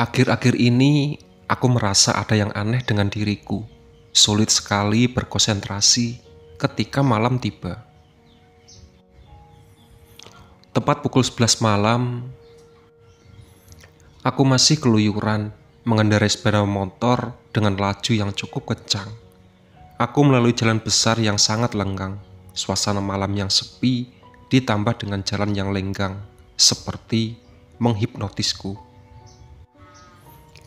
Akhir-akhir ini, aku merasa ada yang aneh dengan diriku. Sulit sekali berkonsentrasi ketika malam tiba. Tepat pukul 11 malam, aku masih keluyuran mengendarai sepeda motor dengan laju yang cukup kencang. Aku melalui jalan besar yang sangat lenggang. Suasana malam yang sepi ditambah dengan jalan yang lenggang, seperti menghipnotisku.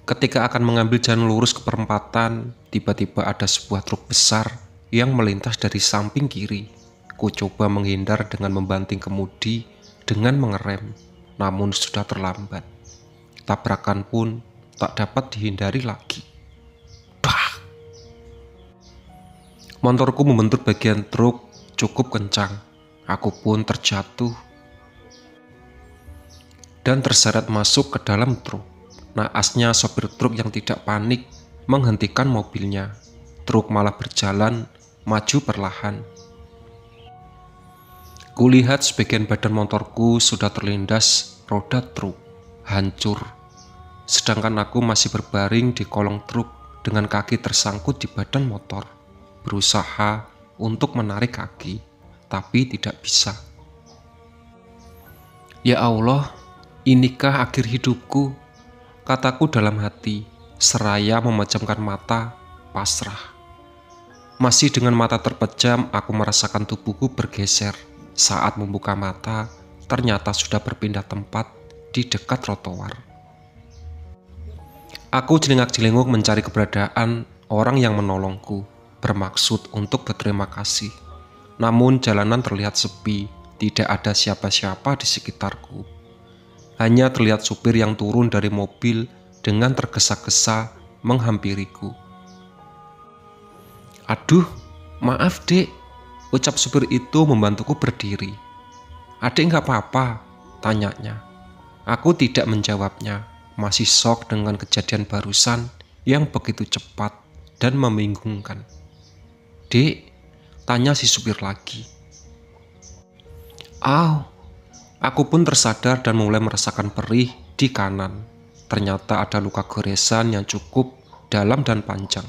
Ketika akan mengambil jalan lurus ke perempatan, tiba-tiba ada sebuah truk besar yang melintas dari samping kiri. Ku coba menghindar dengan membanting kemudi dengan mengerem, namun sudah terlambat. Tabrakan pun tak dapat dihindari lagi. Bah! Motorku membentur bagian truk cukup kencang. Aku pun terjatuh dan terseret masuk ke dalam truk. Naasnya sopir truk yang tidak panik menghentikan mobilnya. Truk malah berjalan maju perlahan. Kulihat sebagian badan motorku sudah terlindas roda truk, hancur. Sedangkan aku masih berbaring di kolong truk dengan kaki tersangkut di badan motor. Berusaha untuk menarik kaki, tapi tidak bisa. Ya Allah, inikah akhir hidupku? Kataku dalam hati, seraya memejamkan mata, pasrah. Masih dengan mata terpejam, aku merasakan tubuhku bergeser. Saat membuka mata, ternyata sudah berpindah tempat di dekat trotoar. Aku jelengak-jelenguk mencari keberadaan orang yang menolongku, bermaksud untuk berterima kasih. Namun jalanan terlihat sepi, tidak ada siapa-siapa di sekitarku. Hanya terlihat supir yang turun dari mobil dengan tergesa-gesa menghampiriku. Aduh, maaf dek, ucap supir itu membantuku berdiri. Adek nggak apa-apa, tanyanya. Aku tidak menjawabnya, masih shock dengan kejadian barusan yang begitu cepat dan membingungkan. Dek, tanya si supir lagi. Aku pun tersadar dan mulai merasakan perih di kanan. Ternyata ada luka goresan yang cukup dalam dan panjang.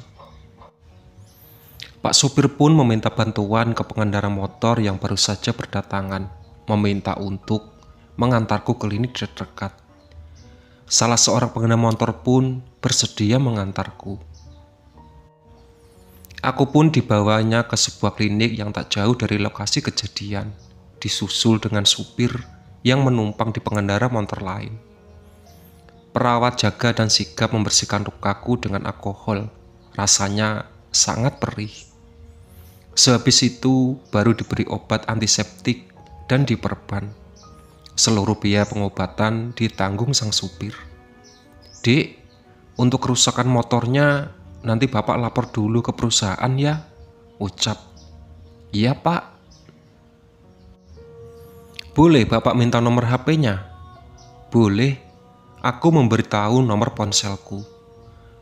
Pak supir pun meminta bantuan ke pengendara motor yang baru saja berdatangan, meminta untuk mengantarku ke klinik terdekat. Salah seorang pengendara motor pun bersedia mengantarku. Aku pun dibawanya ke sebuah klinik yang tak jauh dari lokasi kejadian, disusul dengan supir yang menumpang di pengendara motor lain. Perawat jaga dan sigap membersihkan lukaku dengan alkohol. Rasanya sangat perih. Sehabis itu baru diberi obat antiseptik dan diperban. Seluruh biaya pengobatan ditanggung sang supir. Dek, untuk kerusakan motornya nanti bapak lapor dulu ke perusahaan ya, ucap. Iya pak. Boleh bapak minta nomor HP-nya? Boleh, aku memberitahu nomor ponselku.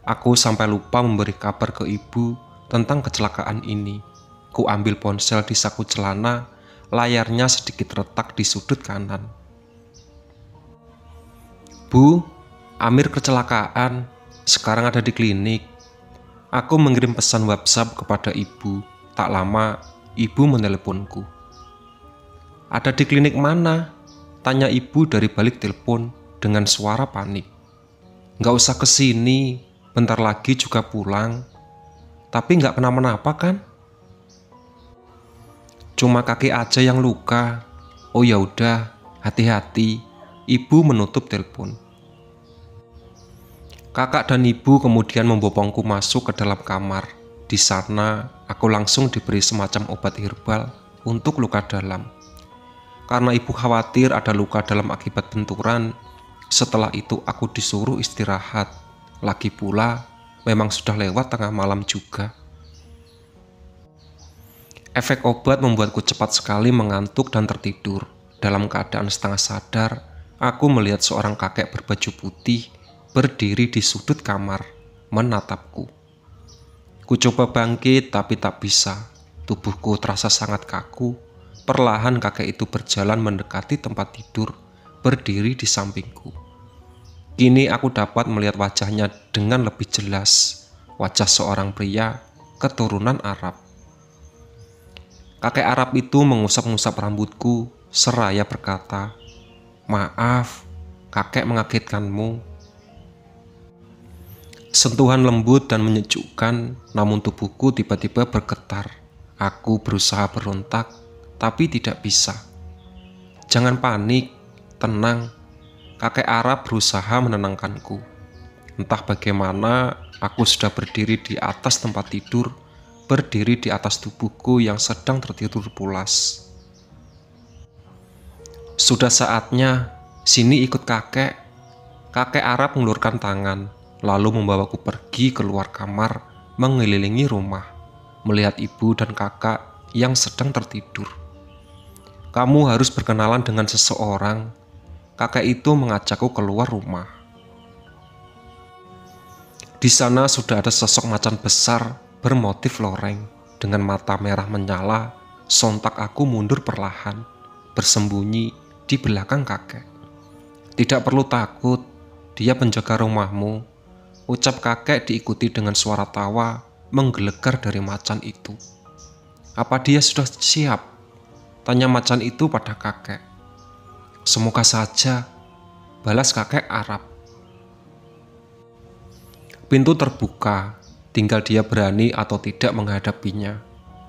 Aku sampai lupa memberi kabar ke ibu tentang kecelakaan ini. Ku ambil ponsel di saku celana, layarnya sedikit retak di sudut kanan. Bu, Amir kecelakaan, sekarang ada di klinik. Aku mengirim pesan WhatsApp kepada ibu. Tak lama, ibu meneleponku. Ada di klinik mana? Tanya ibu dari balik telepon dengan suara panik. Nggak usah kesini, bentar lagi juga pulang. Tapi nggak kenapa-napa kan? Cuma kaki aja yang luka. Oh ya udah, hati-hati. Ibu menutup telepon. Kakak dan ibu kemudian membopongku masuk ke dalam kamar. Di sana, aku langsung diberi semacam obat herbal untuk luka dalam. Karena ibu khawatir ada luka dalam akibat benturan, setelah itu aku disuruh istirahat. Lagi pula, memang sudah lewat tengah malam juga. Efek obat membuatku cepat sekali mengantuk dan tertidur. Dalam keadaan setengah sadar, aku melihat seorang kakek berbaju putih berdiri di sudut kamar, menatapku. Ku coba bangkit tapi tak bisa. Tubuhku terasa sangat kaku. Perlahan kakek itu berjalan mendekati tempat tidur, berdiri di sampingku. Kini aku dapat melihat wajahnya dengan lebih jelas, wajah seorang pria keturunan Arab. Kakek Arab itu mengusap-ngusap rambutku seraya berkata, "Maaf, kakek mengagetkanmu." Sentuhan lembut dan menyejukkan, namun tubuhku tiba-tiba bergetar. Aku berusaha berontak, tapi tidak bisa. "Jangan panik, tenang." Kakek Arab berusaha menenangkanku. Entah bagaimana, aku sudah berdiri di atas tempat tidur, berdiri di atas tubuhku yang sedang tertidur pulas. "Sudah saatnya, sini ikut kakek." Kakek Arab mengulurkan tangan, lalu membawaku pergi keluar kamar, mengelilingi rumah, melihat ibu dan kakak yang sedang tertidur. "Kamu harus berkenalan dengan seseorang." Kakek itu mengajakku keluar rumah. Di sana sudah ada sosok macan besar bermotif loreng dengan mata merah menyala. Sontak aku mundur perlahan, bersembunyi di belakang kakek. "Tidak perlu takut, dia penjaga rumahmu," ucap kakek diikuti dengan suara tawa menggelegar dari macan itu. "Apa dia sudah siap?" tanya macan itu pada kakek. "Semoga saja," balas kakek Arab. Pintu terbuka, tinggal dia berani atau tidak menghadapinya,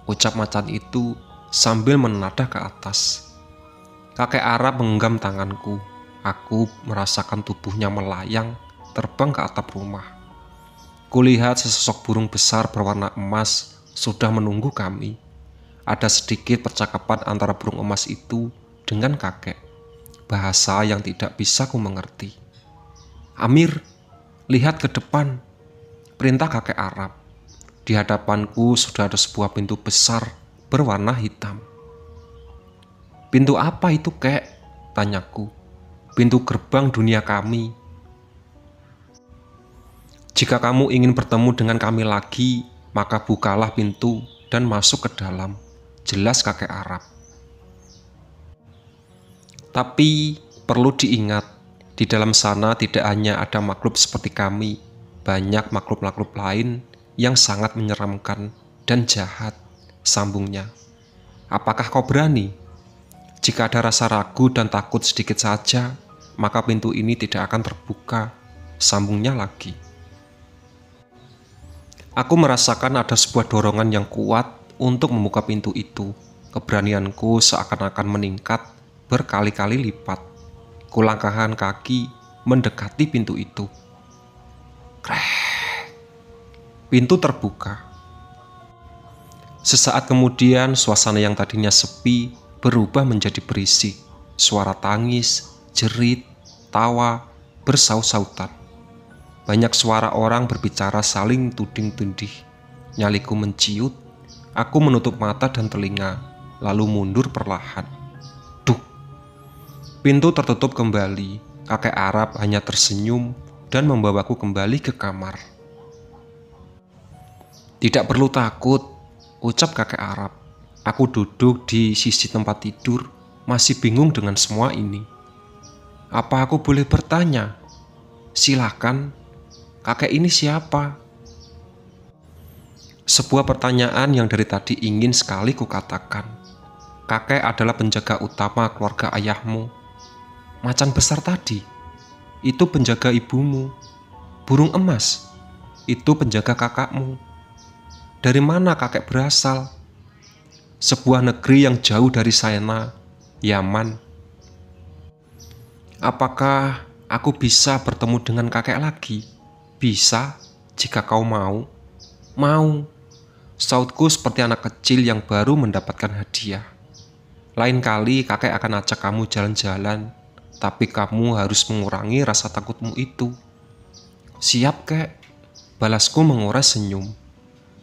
ucap macan itu sambil menadah ke atas. Kakek Arab menggenggam tanganku. Aku merasakan tubuhnya melayang, terbang ke atap rumah. Kulihat sesosok burung besar berwarna emas sudah menunggu kami. Ada sedikit percakapan antara burung emas itu dengan kakek, bahasa yang tidak bisa ku mengerti. "Amir, lihat ke depan," perintah kakek Arab. Di hadapanku sudah ada sebuah pintu besar berwarna hitam. "Pintu apa itu, kek?" tanyaku. "Pintu gerbang dunia kami. Jika kamu ingin bertemu dengan kami lagi, maka bukalah pintu dan masuk ke dalam," jelas kakek Arab. Tapi perlu diingat, di dalam sana tidak hanya ada makhluk seperti kami, banyak makhluk-makhluk lain yang sangat menyeramkan dan jahat, sambungnya. "Apakah kau berani? Jika ada rasa ragu dan takut sedikit saja, maka pintu ini tidak akan terbuka," sambungnya lagi. Aku merasakan ada sebuah dorongan yang kuat untuk membuka pintu itu. Keberanianku seakan-akan meningkat berkali-kali lipat. Kulangkahkan kaki mendekati pintu itu. Krek. Pintu terbuka. Sesaat kemudian, suasana yang tadinya sepi berubah menjadi berisik. Suara tangis, jerit, tawa, bersaut-sautan. Banyak suara orang berbicara saling tuding-tundih. Nyaliku menciut. Aku menutup mata dan telinga, lalu mundur perlahan. Duk! Pintu tertutup kembali. Kakek Arab hanya tersenyum dan membawaku kembali ke kamar. "Tidak perlu takut," ucap kakek Arab. Aku duduk di sisi tempat tidur, masih bingung dengan semua ini. "Apa aku boleh bertanya?" "Silakan. Kakek ini siapa?" Sebuah pertanyaan yang dari tadi ingin sekali kukatakan. "Kakek adalah penjaga utama keluarga ayahmu." "Macan besar tadi, itu penjaga ibumu. Burung emas, itu penjaga kakakmu. Dari mana kakek berasal?" "Sebuah negeri yang jauh dari sana, Yaman." "Apakah aku bisa bertemu dengan kakek lagi?" "Bisa, jika kau mau." "Mau," sautku seperti anak kecil yang baru mendapatkan hadiah. "Lain kali kakek akan ajak kamu jalan-jalan, tapi kamu harus mengurangi rasa takutmu itu." "Siap, kek," balasku menguras senyum.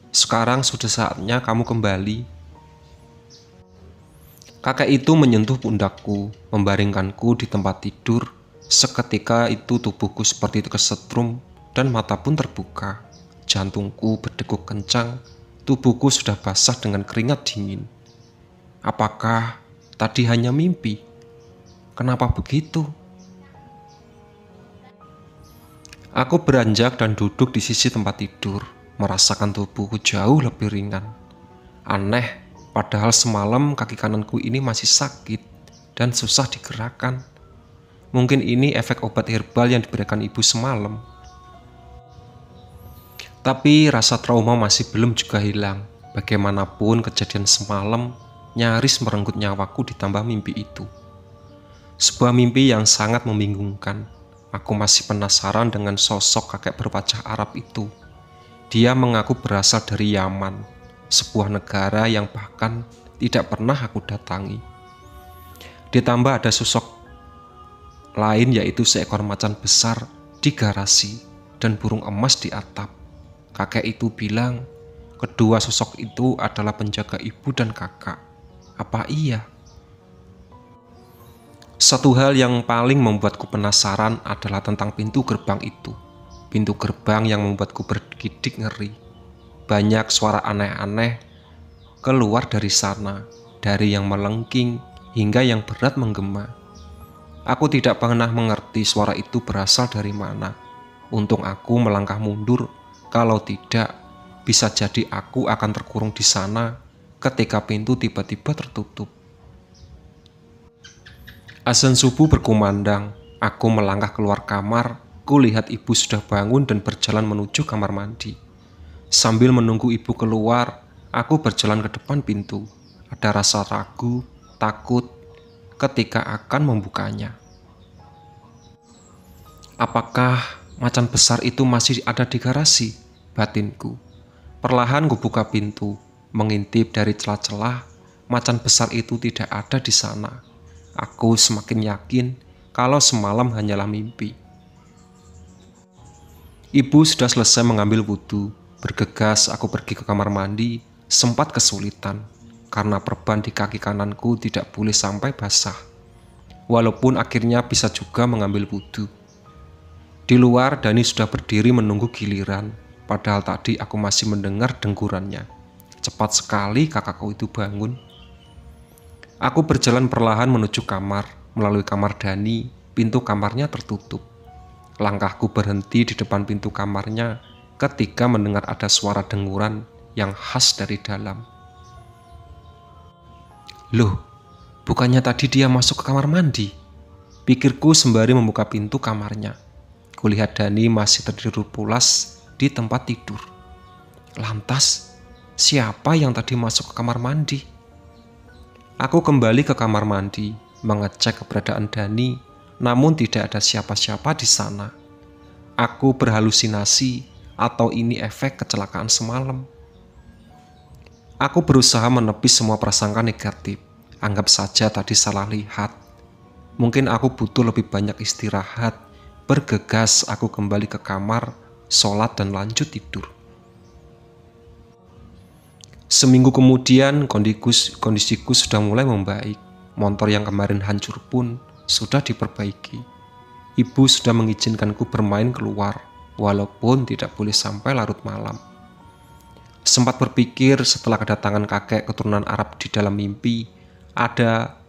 "Sekarang sudah saatnya kamu kembali." Kakek itu menyentuh pundakku, membaringkanku di tempat tidur. Seketika itu tubuhku seperti kesetrum dan mata pun terbuka. Jantungku berdegup kencang, tubuhku sudah basah dengan keringat dingin. Apakah tadi hanya mimpi? Kenapa begitu? Aku beranjak dan duduk di sisi tempat tidur, merasakan tubuhku jauh lebih ringan. Aneh, padahal semalam kaki kananku ini masih sakit dan susah digerakkan. Mungkin ini efek obat herbal yang diberikan ibu semalam. Tapi rasa trauma masih belum juga hilang. Bagaimanapun kejadian semalam nyaris merenggut nyawaku ditambah mimpi itu. Sebuah mimpi yang sangat membingungkan. Aku masih penasaran dengan sosok kakek berwajah Arab itu. Dia mengaku berasal dari Yaman, sebuah negara yang bahkan tidak pernah aku datangi. Ditambah ada sosok lain, yaitu seekor macan besar di garasi dan burung emas di atap. Kakek itu bilang kedua sosok itu adalah penjaga ibu dan kakak. Apa iya? Satu hal yang paling membuatku penasaran adalah tentang pintu gerbang itu. Pintu gerbang yang membuatku bergidik ngeri. Banyak suara aneh-aneh keluar dari sana, dari yang melengking hingga yang berat menggema. Aku tidak pernah mengerti suara itu berasal dari mana. Untung aku melangkah mundur, kalau tidak bisa jadi aku akan terkurung di sana ketika pintu tiba-tiba tertutup. Azan subuh berkumandang, aku melangkah keluar kamar, kulihat ibu sudah bangun dan berjalan menuju kamar mandi. Sambil menunggu ibu keluar, aku berjalan ke depan pintu. Ada rasa ragu, takut ketika akan membukanya. Apakah macan besar itu masih ada di garasi? Batinku. Perlahan kubuka pintu, mengintip dari celah-celah, macan besar itu tidak ada di sana. Aku semakin yakin kalau semalam hanyalah mimpi. Ibu sudah selesai mengambil wudhu. Bergegas aku pergi ke kamar mandi, sempat kesulitan karena perban di kaki kananku tidak boleh sampai basah. Walaupun akhirnya bisa juga mengambil wudhu. Di luar Dani sudah berdiri menunggu giliran, padahal tadi aku masih mendengar dengkurannya. Cepat sekali kakakku itu bangun. Aku berjalan perlahan menuju kamar. Melalui kamar Dani, pintu kamarnya tertutup. Langkahku berhenti di depan pintu kamarnya ketika mendengar ada suara denguran yang khas dari dalam. Loh, bukannya tadi dia masuk ke kamar mandi? Pikirku sembari membuka pintu kamarnya. Kulihat Dani masih tertidur pulas di tempat tidur. Lantas, siapa yang tadi masuk ke kamar mandi? Aku kembali ke kamar mandi, mengecek keberadaan Dani, namun tidak ada siapa-siapa di sana. Aku berhalusinasi atau ini efek kecelakaan semalam? Aku berusaha menepis semua prasangka negatif. Anggap saja tadi salah lihat. Mungkin aku butuh lebih banyak istirahat. Bergegas aku kembali ke kamar, sholat dan lanjut tidur. Seminggu kemudian kondisiku sudah mulai membaik. Motor yang kemarin hancur pun sudah diperbaiki. Ibu sudah mengizinkanku bermain keluar, walaupun tidak boleh sampai larut malam. Sempat berpikir setelah kedatangan kakek keturunan Arab di dalam mimpi, ada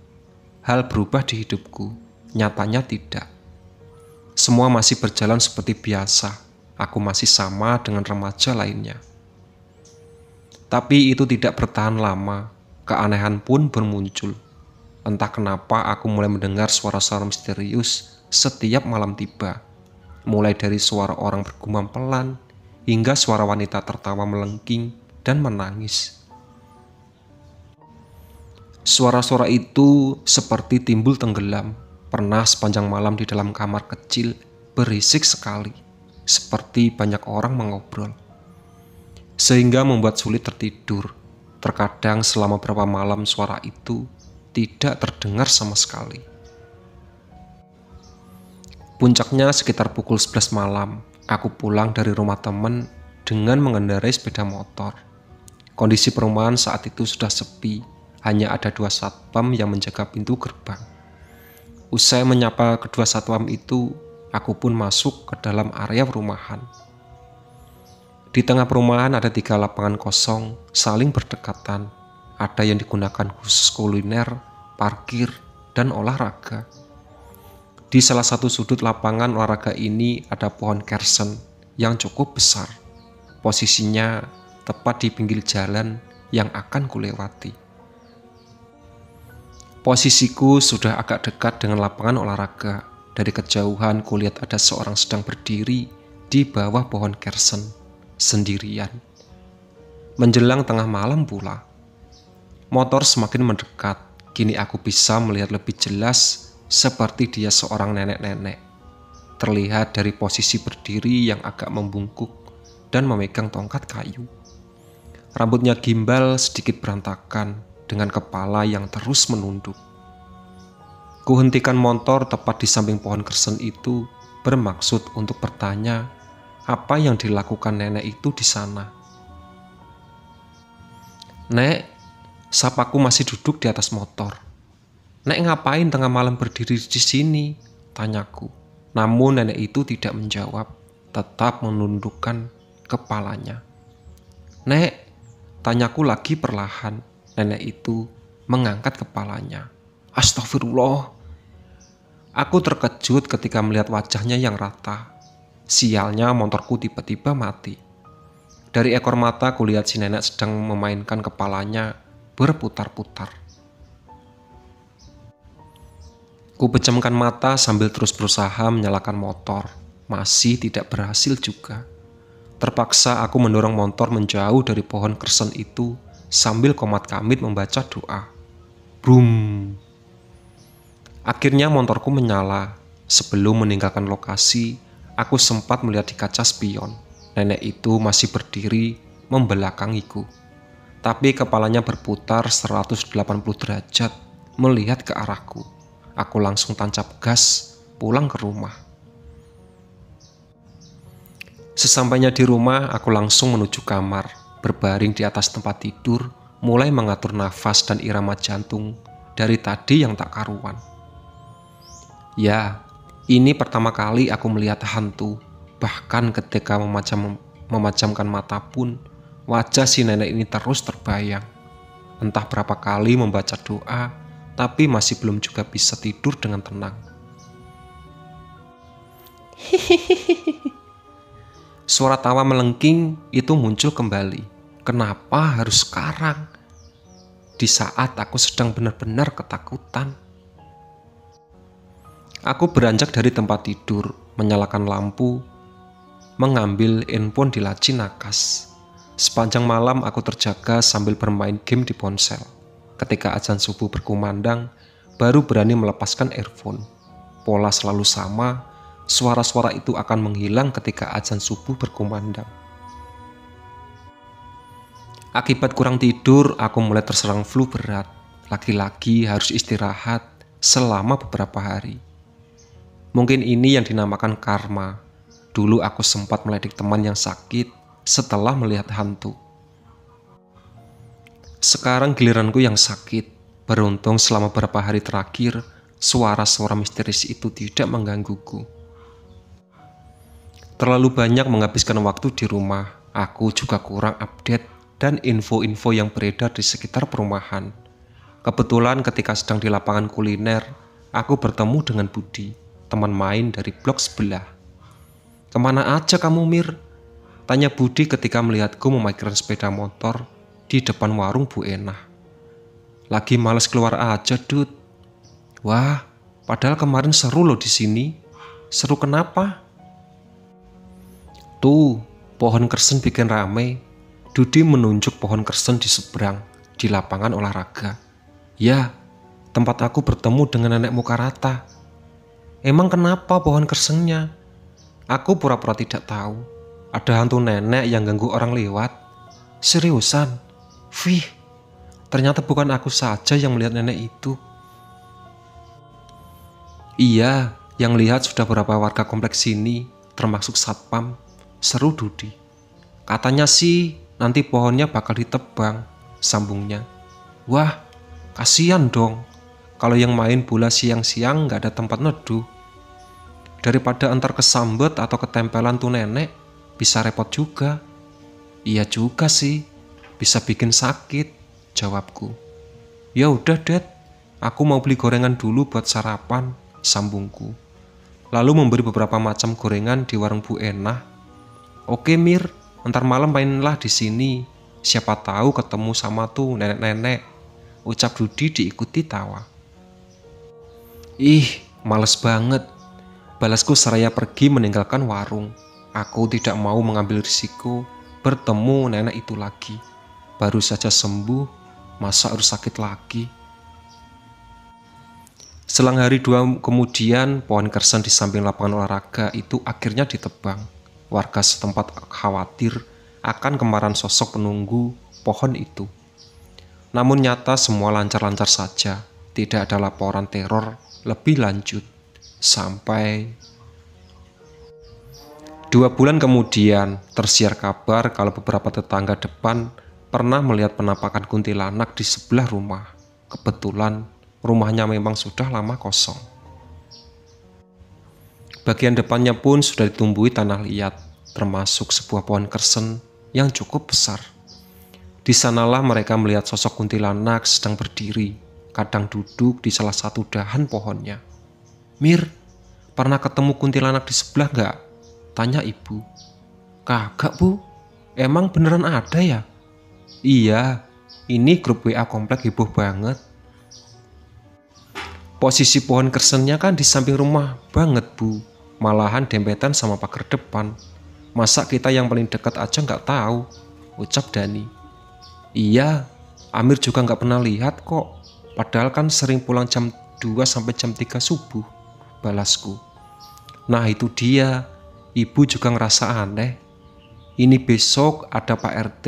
hal berubah di hidupku. Nyatanya tidak. Semua masih berjalan seperti biasa. Aku masih sama dengan remaja lainnya. Tapi itu tidak bertahan lama, keanehan pun bermuncul. Entah kenapa aku mulai mendengar suara-suara misterius setiap malam tiba. Mulai dari suara orang bergumam pelan, hingga suara wanita tertawa melengking dan menangis. Suara-suara itu seperti timbul tenggelam, pernah sepanjang malam di dalam kamar kecil, berisik sekali, seperti banyak orang mengobrol. Sehingga membuat sulit tertidur. Terkadang selama beberapa malam suara itu tidak terdengar sama sekali. Puncaknya sekitar pukul 11 malam, aku pulang dari rumah teman dengan mengendarai sepeda motor. Kondisi perumahan saat itu sudah sepi, hanya ada 2 satpam yang menjaga pintu gerbang. Usai menyapa kedua satpam itu, aku pun masuk ke dalam area perumahan. Di tengah perumahan ada 3 lapangan kosong, saling berdekatan. Ada yang digunakan khusus kuliner, parkir, dan olahraga. Di salah satu sudut lapangan olahraga ini ada pohon kersen yang cukup besar. Posisinya tepat di pinggir jalan yang akan kulewati. Posisiku sudah agak dekat dengan lapangan olahraga. Dari kejauhan kulihat ada seorang sedang berdiri di bawah pohon kersen, sendirian. Menjelang tengah malam pula. Motor semakin mendekat, kini aku bisa melihat lebih jelas seperti dia seorang nenek-nenek. Terlihat dari posisi berdiri yang agak membungkuk dan memegang tongkat kayu. Rambutnya gimbal sedikit berantakan dengan kepala yang terus menunduk. Kuhentikan motor tepat di samping pohon kersen itu bermaksud untuk bertanya apa yang dilakukan nenek itu di sana. "Nek," sapaku masih duduk di atas motor. "Nek ngapain tengah malam berdiri di sini?" tanyaku. Namun nenek itu tidak menjawab, tetap menundukkan kepalanya. "Nek," tanyaku lagi perlahan. Nenek itu mengangkat kepalanya. Astagfirullah. Aku terkejut ketika melihat wajahnya yang rata. Sialnya motorku tiba-tiba mati. Dari ekor mata kulihat si nenek sedang memainkan kepalanya berputar-putar. Ku pejamkan mata sambil terus berusaha menyalakan motor. Masih tidak berhasil juga. Terpaksa aku mendorong motor menjauh dari pohon kersen itu sambil komat kamit membaca doa. Brum. Akhirnya motorku menyala. Sebelum meninggalkan lokasi, aku sempat melihat di kaca spion. Nenek itu masih berdiri membelakangiku. Tapi kepalanya berputar 180 derajat melihat ke arahku. Aku langsung tancap gas pulang ke rumah. Sesampainya di rumah, aku langsung menuju kamar. Berbaring di atas tempat tidur, mulai mengatur nafas dan irama jantung dari tadi yang tak karuan. Ya, ini pertama kali aku melihat hantu. Bahkan ketika memejamkan mata pun, wajah si nenek ini terus terbayang. Entah berapa kali membaca doa, tapi masih belum juga bisa tidur dengan tenang. Suara tawa melengking itu muncul kembali. Kenapa harus sekarang? Di saat aku sedang benar-benar ketakutan. Aku beranjak dari tempat tidur, menyalakan lampu, mengambil handphone di laci nakas. Sepanjang malam aku terjaga sambil bermain game di ponsel. Ketika azan subuh berkumandang, baru berani melepaskan earphone. Pola selalu sama, suara-suara itu akan menghilang ketika azan subuh berkumandang. Akibat kurang tidur, aku mulai terserang flu berat. Laki-laki harus istirahat selama beberapa hari. Mungkin ini yang dinamakan karma. Dulu aku sempat meledik teman yang sakit setelah melihat hantu. Sekarang giliranku yang sakit. Beruntung selama beberapa hari terakhir, suara-suara misterius itu tidak menggangguku. Terlalu banyak menghabiskan waktu di rumah. Aku juga kurang update dan info-info yang beredar di sekitar perumahan. Kebetulan ketika sedang di lapangan kuliner, aku bertemu dengan Budi, teman main dari blok sebelah. "Kemana aja kamu, Mir?" tanya Budi ketika melihatku memarkirkan sepeda motor di depan warung Bu Enah. "Lagi males keluar aja, Dut." "Wah, padahal kemarin seru loh di sini." "Seru kenapa?" "Tuh, pohon kersen bikin rame." Dudi menunjuk pohon kersen di seberang, di lapangan olahraga. "Ya, tempat aku bertemu dengan nenek muka rata." "Emang kenapa pohon kersennya?" Aku pura-pura tidak tahu. "Ada hantu nenek yang ganggu orang lewat." "Seriusan?" "Wih, ternyata bukan aku saja yang melihat nenek itu." "Iya, yang lihat sudah beberapa warga kompleks sini, termasuk satpam." Seru Dudi. "Katanya sih nanti pohonnya bakal ditebang," sambungnya. "Wah, kasihan dong. Kalau yang main bola siang-siang gak ada tempat neduh. Daripada antar kesambet atau ketempelan tuh nenek, bisa repot juga." "Iya juga sih, bisa bikin sakit," jawabku. "Ya udah, Dad, aku mau beli gorengan dulu buat sarapan," sambungku. lalu memberi beberapa macam gorengan di warung Bu Enah. "Oke Mir, ntar malam mainlah di sini. Siapa tahu ketemu sama tuh nenek-nenek," ucap Rudi diikuti tawa. "Ih, males banget," balasku seraya pergi meninggalkan warung. Aku tidak mau mengambil risiko bertemu nenek itu lagi. Baru saja sembuh, masa harus sakit lagi? Selang hari 2 kemudian, pohon kersen di samping lapangan olahraga itu akhirnya ditebang. Warga setempat khawatir akan kemarahan sosok penunggu pohon itu. Namun nyata semua lancar-lancar saja. Tidak ada laporan teror lebih lanjut. Sampai 2 bulan kemudian, tersiar kabar kalau beberapa tetangga depan pernah melihat penampakan kuntilanak di sebelah rumah. Kebetulan, rumahnya memang sudah lama kosong. Bagian depannya pun sudah ditumbuhi tanah liat, termasuk sebuah pohon kersen yang cukup besar. Di sanalah mereka melihat sosok kuntilanak sedang berdiri, kadang duduk di salah satu dahan pohonnya. "Mir, pernah ketemu kuntilanak di sebelah nggak?" tanya ibu. "Kagak Bu, emang beneran ada ya?" "Iya, ini grup WA komplek heboh banget." Posisi pohon kersennya kan di samping rumah banget Bu, malahan dempetan sama pagar depan. "Masa kita yang paling dekat aja nggak tahu?" ucap Dani. "Iya, Amir juga nggak pernah lihat kok, padahal kan sering pulang jam 2 sampai jam 3 subuh, balasku. "Nah itu dia, ibu juga ngerasa aneh. Ini besok ada Pak RT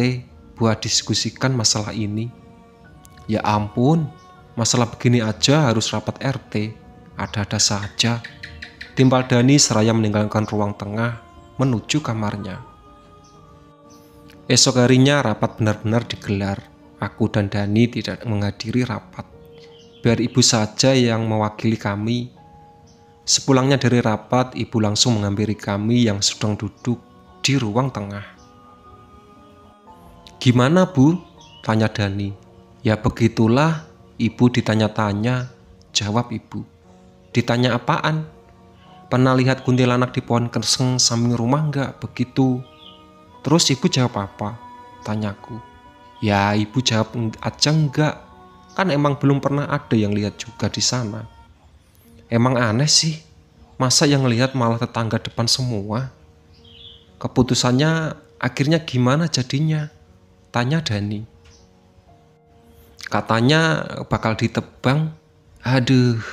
buat diskusikan masalah ini." "Ya ampun, masalah begini aja harus rapat RT, ada-ada saja," timpal Dani seraya meninggalkan ruang tengah menuju kamarnya. Esok harinya rapat benar-benar digelar. Aku dan Dani tidak menghadiri rapat. Biar ibu saja yang mewakili kami. Sepulangnya dari rapat, ibu langsung menghampiri kami yang sedang duduk di ruang tengah. "Gimana Bu?" tanya Dani. "Ya begitulah, ibu ditanya-tanya," jawab ibu. "Ditanya apaan?" "Pernah lihat kuntilanak di pohon kersen samping rumah nggak begitu?" "Terus ibu jawab apa?" tanyaku. "Ya ibu jawab aja enggak, kan emang belum pernah ada yang lihat juga di sana." "Emang aneh sih, masa yang lihat malah tetangga depan semua?" "Keputusannya akhirnya gimana jadinya?" tanya Dani. "Katanya bakal ditebang." "Aduh,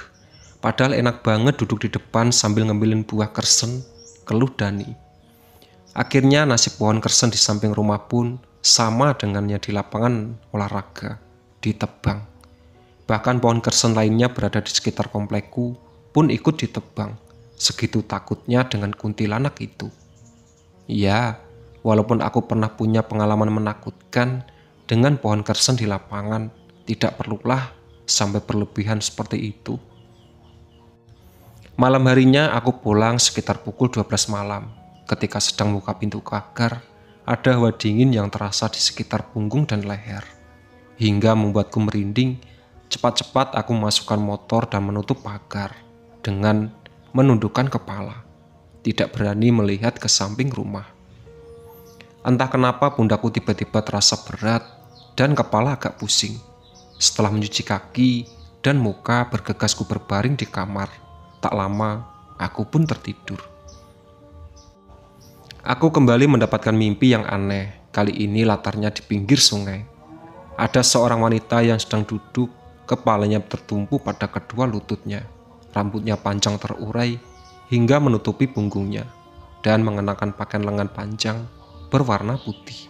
padahal enak banget duduk di depan sambil ngemilin buah kersen," keluh Dani. Akhirnya nasib pohon kersen di samping rumah pun sama dengannya di lapangan olahraga, ditebang. Bahkan pohon kersen lainnya berada di sekitar komplekku pun ikut ditebang. Segitu takutnya dengan kuntilanak itu. Ya, walaupun aku pernah punya pengalaman menakutkan dengan pohon kersen di lapangan, tidak perlulah sampai berlebihan seperti itu. Malam harinya aku pulang sekitar pukul 12 malam. Ketika sedang buka pintu pagar, ada hawa dingin yang terasa di sekitar punggung dan leher. Hingga membuatku merinding. Cepat-cepat aku memasukkan motor dan menutup pagar dengan menundukkan kepala. Tidak berani melihat ke samping rumah. Entah kenapa pundakku tiba-tiba terasa berat dan kepala agak pusing. Setelah mencuci kaki dan muka, bergegasku berbaring di kamar. Tak lama, aku pun tertidur. Aku kembali mendapatkan mimpi yang aneh. Kali ini latarnya di pinggir sungai. Ada seorang wanita yang sedang duduk, kepalanya tertumpu pada kedua lututnya. Rambutnya panjang terurai hingga menutupi punggungnya dan mengenakan pakaian lengan panjang berwarna putih.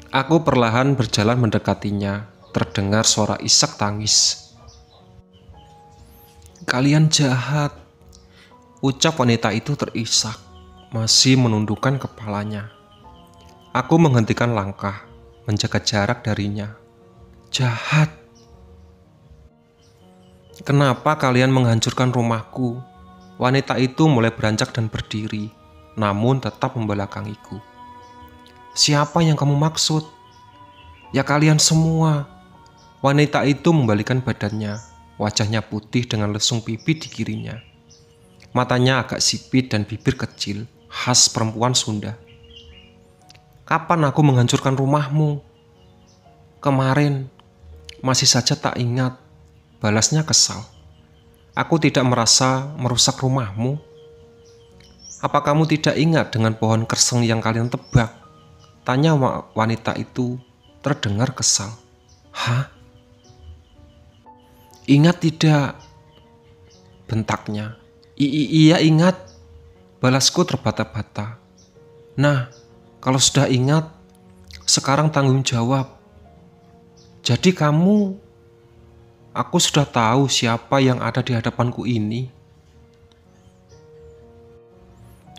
Aku perlahan berjalan mendekatinya. Terdengar suara isak tangis. "Kalian jahat," ucap wanita itu terisak, masih menundukkan kepalanya. Aku menghentikan langkah, menjaga jarak darinya. "Jahat? Kenapa kalian menghancurkan rumahku?" Wanita itu mulai beranjak dan berdiri, namun tetap membelakangiku. "Siapa yang kamu maksud?" "Ya kalian semua." Wanita itu membalikkan badannya, wajahnya putih dengan lesung pipi di kirinya. Matanya agak sipit dan bibir kecil, khas perempuan Sunda. "Kapan aku menghancurkan rumahmu?" "Kemarin, masih saja tak ingat," balasnya kesal. "Aku tidak merasa merusak rumahmu." "Apa kamu tidak ingat dengan pohon kerseng yang kalian tebak?" tanya wanita itu terdengar kesal. "Hah? Ingat tidak?" bentaknya. Iya ingat," balasku terbata-bata. "Nah, kalau sudah ingat, sekarang tanggung jawab. Jadi aku sudah tahu siapa yang ada di hadapanku ini."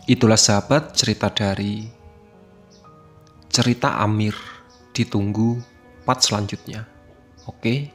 Itulah sahabat cerita dari Cerita Amir. Ditunggu part selanjutnya. Oke.